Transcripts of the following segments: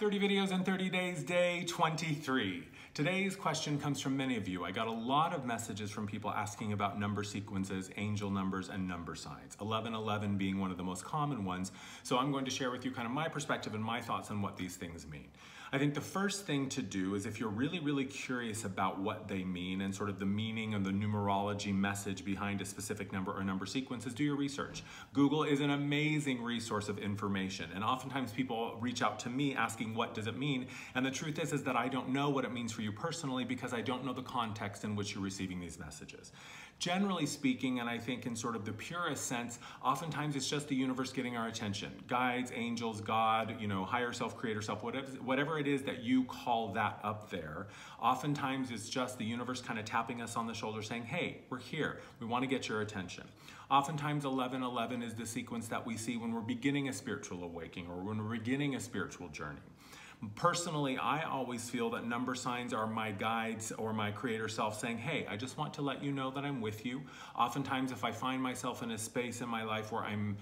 30 videos in 30 days, day 23. Today's question comes from many of you. I got a lot of messages from people asking about number sequences, angel numbers, and number signs. 1111 being one of the most common ones. So I'm going to share with you kind of my perspective and my thoughts on what these things mean. I think the first thing to do is if you're really curious about what they mean and sort of the meaning and the numerology message behind a specific number or number sequence is do your research. Google is an amazing resource of information, and oftentimes people reach out to me asking what does it mean, and the truth is that I don't know what it means for you personally because I don't know the context in which you're receiving these messages. Generally speaking, and I think in sort of the purest sense, oftentimes it's just the universe getting our attention. Guides, angels, God, higher self, creator self, whatever it is that you call that up there. Oftentimes it's just the universe kind of tapping us on the shoulder saying, hey, we're here. We want to get your attention. Oftentimes 1111 is the sequence that we see when we're beginning a spiritual awakening or when we're beginning a spiritual journey. Personally, I always feel that number signs are my guides or my creator self saying, hey, I just want to let you know that I'm with you. Oftentimes, if I find myself in a space in my life where I'm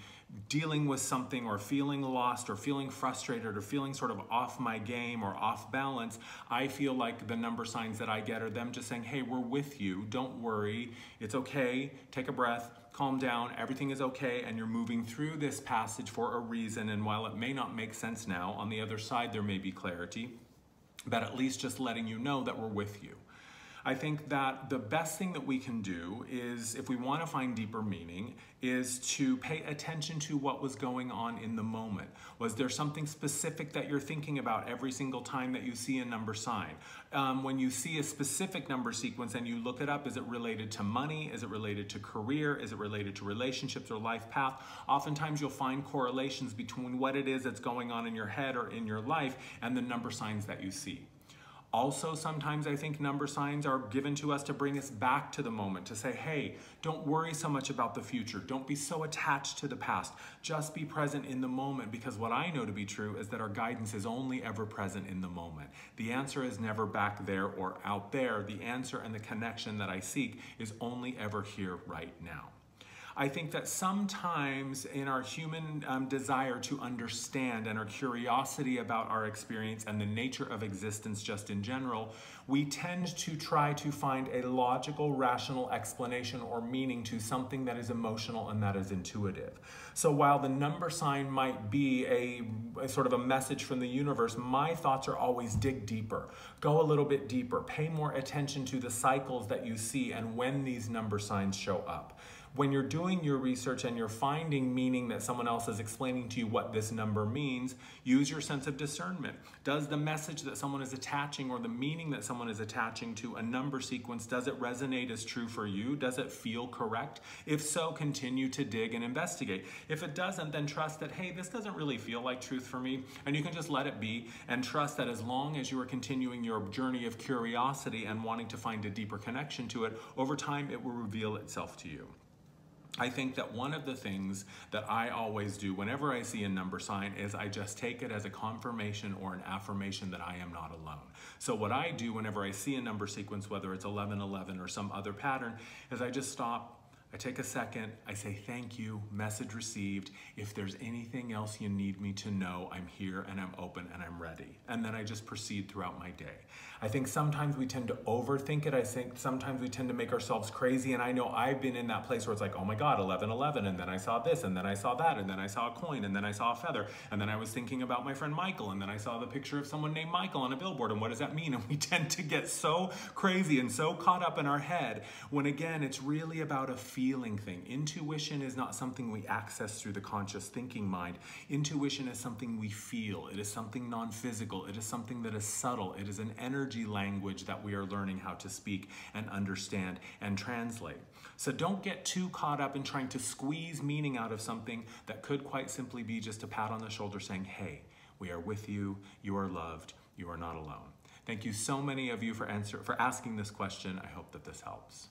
dealing with something or feeling lost or feeling frustrated or feeling sort of off my game or off balance, I feel like the number signs that I get are them just saying, hey, we're with you. Don't worry. It's okay. Take a breath. Calm down, everything is okay, and you're moving through this passage for a reason, and while it may not make sense now, on the other side there may be clarity, but at least just letting you know that we're with you. I think that the best thing that we can do is, if we want to find deeper meaning, is to pay attention to what was going on in the moment. Was there something specific that you're thinking about every single time that you see a number sign? When you see a specific number sequence and you look it up, is it related to money? Is it related to career? Is it related to relationships or life path? Oftentimes you'll find correlations between what it is that's going on in your head or in your life and the number signs that you see. Also, sometimes I think number signs are given to us to bring us back to the moment, to say, hey, don't worry so much about the future. Don't be so attached to the past. Just be present in the moment, because what I know to be true is that our guidance is only ever present in the moment. The answer is never back there or out there. The answer and the connection that I seek is only ever here right now. I think that sometimes in our human desire to understand and our curiosity about our experience and the nature of existence just in general, we tend to try to find a logical, rational explanation or meaning to something that is emotional and that is intuitive. So while the number sign might be a sort of a message from the universe, my thoughts are always dig deeper, go a little bit deeper, pay more attention to the cycles that you see and when these number signs show up. When you're doing your research and you're finding meaning that someone else is explaining to you what this number means, use your sense of discernment. Does the message that someone is attaching or the meaning that someone is attaching to a number sequence, does it resonate as true for you? Does it feel correct? If so, continue to dig and investigate. If it doesn't, then trust that, hey, this doesn't really feel like truth for me, and you can just let it be and trust that as long as you are continuing your journey of curiosity and wanting to find a deeper connection to it, over time it will reveal itself to you. I think that one of the things that I always do whenever I see a number sign is I just take it as a confirmation or an affirmation that I am not alone. So what I do whenever I see a number sequence, whether it's 1111 or some other pattern, is I just stop. I take a second, I say thank you, message received. If there's anything else you need me to know, I'm here and I'm open and I'm ready. And then I just proceed throughout my day. I think sometimes we tend to overthink it. I think sometimes we tend to make ourselves crazy. And I know I've been in that place where it's like, oh my God, 1111, and then I saw this, and then I saw that, and then I saw a coin, and then I saw a feather, and then I was thinking about my friend Michael, and then I saw the picture of someone named Michael on a billboard, and what does that mean? And we tend to get so crazy and so caught up in our head when again, it's really about a feeling thing. Intuition is not something we access through the conscious thinking mind. Intuition is something we feel. It is something non-physical. It is something that is subtle. It is an energy language that we are learning how to speak and understand and translate. So don't get too caught up in trying to squeeze meaning out of something that could quite simply be just a pat on the shoulder saying, hey, we are with you, you are loved, you are not alone. Thank you so many of you for asking this question. I hope that this helps.